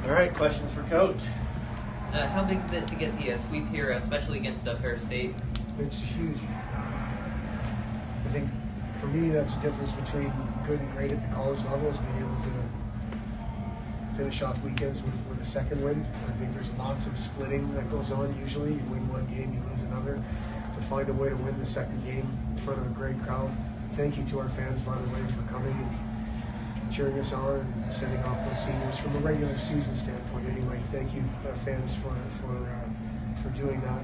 All right, questions for Coach. How big is it to get the sweep here, especially against Ferris State? It's huge. I think for me that's the difference between good and great at the college level is being able to finish off weekends with a second win. I think there's lots of splitting that goes on usually. You win one game, you lose another. To find a way to win the second game in front of a great crowd. Thank you to our fans, by the way, for coming and cheering us on and sending off those seniors from a regular season standpoint. Anyway, thank you, fans, for doing that.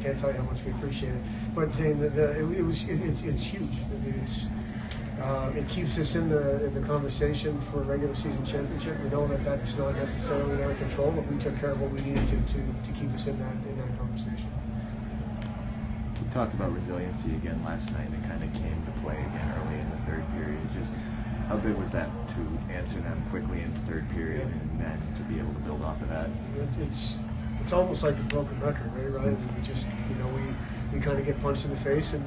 Can't tell you how much we appreciate it. But saying that it's huge. I mean, it keeps us in the conversation for a regular season championship. We know that that's not necessarily in our control, but we took care of what we needed to keep us in that conversation. We talked about resiliency again last night, and it kind of came to play again early in the third period. Just how big was that to answer them quickly in the third period and then to be able to build off of that? It's almost like a broken record, right, Ryan? We just, we kind of get punched in the face and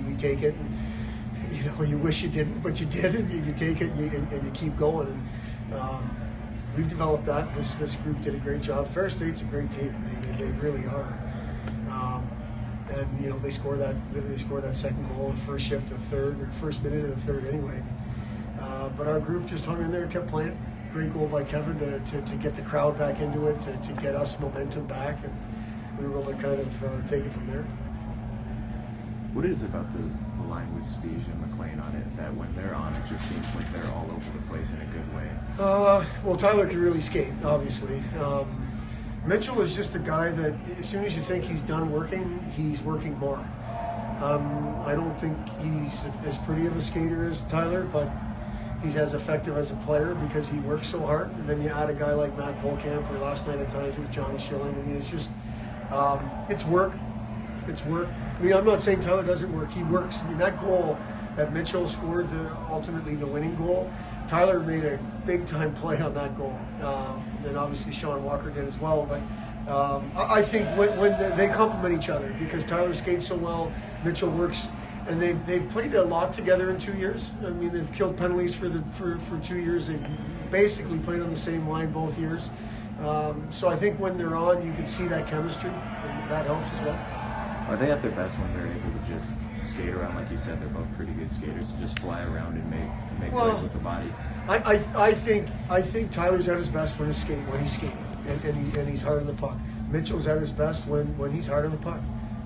we take it. And, you wish you didn't, but you did, and you take it and you keep going. And we've developed that. This group did a great job. Ferris State's a great team. They really are. And they score that second goal in first shift of the third, or first minute of the third anyway. But our group just hung in there and kept playing. Great goal by Kevin to get the crowd back into it, to get us momentum back, and we were able to kind of take it from there. What is it about the line with Spies and McLain on it that when they're on, it just seems like they're all over the place in a good way? Well, Tyler can really skate, obviously. Mitchell is just a guy that as soon as you think he's done working, he's working more. I don't think he's as pretty of a skater as Tyler, but he's as effective as a player because he works so hard. And then you add a guy like Matt Polkamp, or last night at times with Johnny Schilling. I mean, it's just, it's work. It's work. I mean, I'm not saying Tyler doesn't work. He works. I mean, that goal that Mitchell scored, ultimately the winning goal, Tyler made a big-time play on that goal. And obviously Sean Walker did as well. But I think when they complement each other, because Tyler skates so well, Mitchell works, and they've played a lot together in 2 years. I mean, they've killed penalties for 2 years. They've basically played on the same line both years. So I think when they're on, you can see that chemistry, and that helps as well. Are they at their best when they're able to just skate around? Like you said, they're both pretty good skaters, to just fly around and make plays with the body. I think Tyler's at his best when he's skating, and he's hard on the puck. Mitchell's at his best when he's hard on the puck.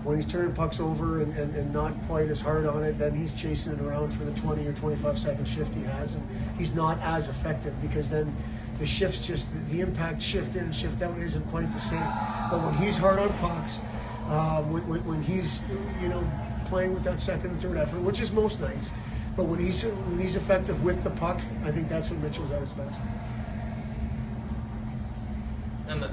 When he's turning pucks over and not quite as hard on it, then he's chasing it around for the 20 or 25 second shift he has, and he's not as effective because then the shifts the impact shift in and shift out isn't quite the same. But when he's hard on pucks, when he's playing with that second and third effort, which is most nights, but when he's effective with the puck, I think that's when Mitchell's at his best.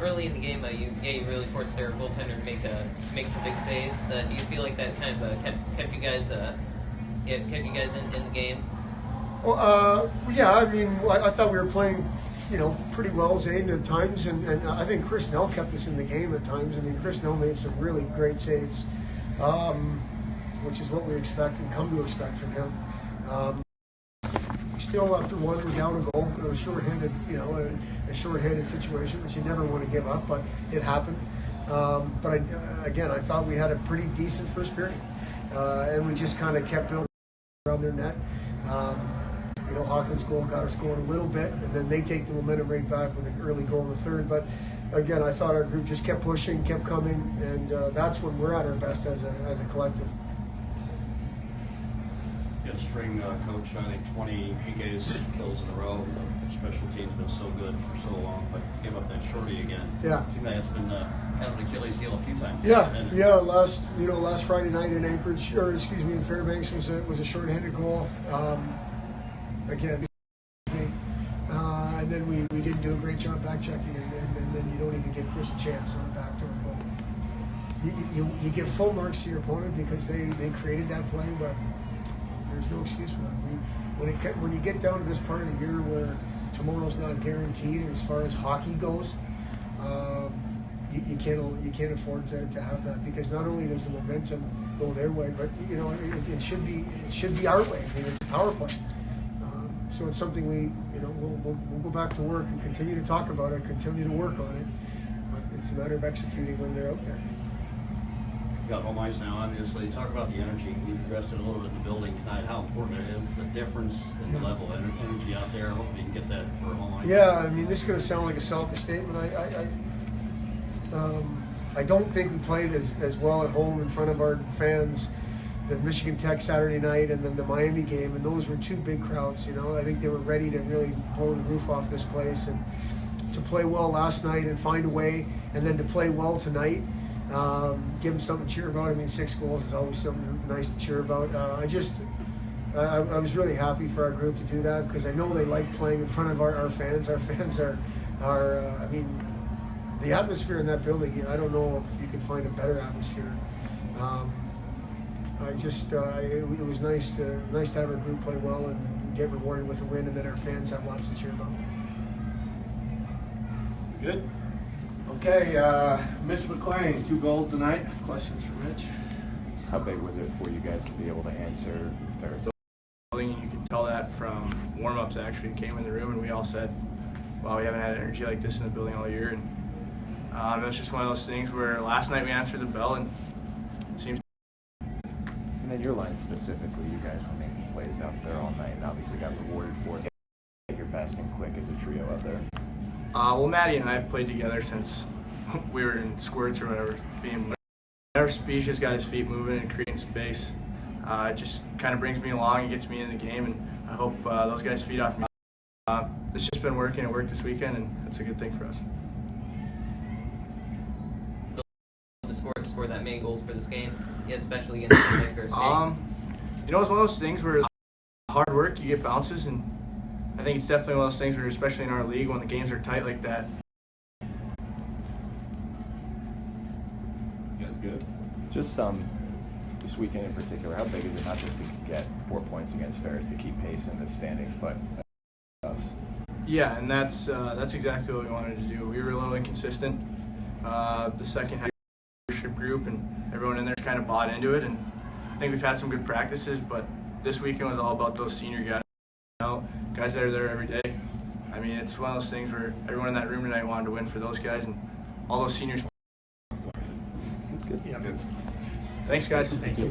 Early in the game, you really forced their goaltender to make some big saves. Do you feel like that kind of kept you guys in the game? Well, yeah. I mean, I thought we were playing, pretty well, Zane, at times, and I think Chris Nell kept us in the game at times. I mean, Chris Nell made some really great saves, which is what we expect and come to expect from him. Still, after one, we're down a goal. It was shorthanded, a shorthanded situation that you never want to give up, but it happened. But I thought we had a pretty decent first period, and we just kind of kept building around their net. Hawkins' goal got us going a little bit, and then they take the momentum right back with an early goal in the third. But again, I thought our group just kept pushing, kept coming, and that's when we're at our best as a collective. Good string, Coach. I think 20 PKs kills in a row. Special teams been so good for so long, but give up that shorty again. Yeah. Seems like it's been kind of an Achilles heel a few times. Yeah. Last Friday night in Anchorage, in Fairbanks was a shorthanded goal. Again, and then we didn't do a great job back checking, and then you don't even give Chris a chance on a backdoor goal. You give full marks to your opponent because they created that play, but there's no excuse for that. When you get down to this part of the year where tomorrow's not guaranteed as far as hockey goes, you can't afford to have that, because not only does the momentum go their way, but it should be our way. I mean, it's power play. So it's something we'll go back to work and continue to talk about it, continue to work on it. But it's a matter of executing when they're out there. You got home ice now, obviously. Talk about the energy. We've addressed it a little bit in the building tonight, how important it is, the difference in the level of energy out there. Hopefully you can get that for home ice. Yeah, I mean, this is going to sound like a selfish statement. I don't think we played as well at home in front of our fans the Michigan Tech Saturday night and then the Miami game, and those were two big crowds. I think they were ready to really blow the roof off this place, and to play well last night and find a way, and then to play well tonight, give them something to cheer about. I mean, 6 goals is always something nice to cheer about. I was really happy for our group to do that, because I know they like playing in front of our fans. Our fans are I mean, the atmosphere in that building, I don't know if you can find a better atmosphere. It was nice to have our group play well and get rewarded with a win, and then our fans have lots to cheer about. Good. Okay, Mitch McLain, 2 goals tonight. Questions for Mitch? How big was it for you guys to be able to answer Ferris? And you can tell that from warm-ups. Actually came in the room and we all said, wow, we haven't had energy like this in the building all year. And it was just one of those things where last night we answered the bell and it seems. And then your line specifically, you guys were making plays out there all night and obviously got rewarded for it. Your best and quick as a trio out there. Well, Maddie and I have played together since we were in squirts or whatever. Whenever Speech has got his feet moving and creating space, it just kind of brings me along and gets me in the game, and I hope those guys feed off me. It's just been working. It worked this weekend, and it's a good thing for us. To score that many goals for this game, yeah, especially against Ferris State. It's one of those things where hard work, you get bounces, and I think it's definitely one of those things where, especially in our league, when the games are tight like that. That's good. Just this weekend in particular, how big is it not just to get 4 points against Ferris to keep pace in the standings, but Yeah, and that's exactly what we wanted to do. We were a little inconsistent the second half leadership group, and everyone in there kind of bought into it, and I think we've had some good practices, but this weekend was all about those senior guys. Guys that are there every day. I mean, it's one of those things where everyone in that room tonight wanted to win for those guys, and all those seniors. good? Good. Thanks, guys. Thank you.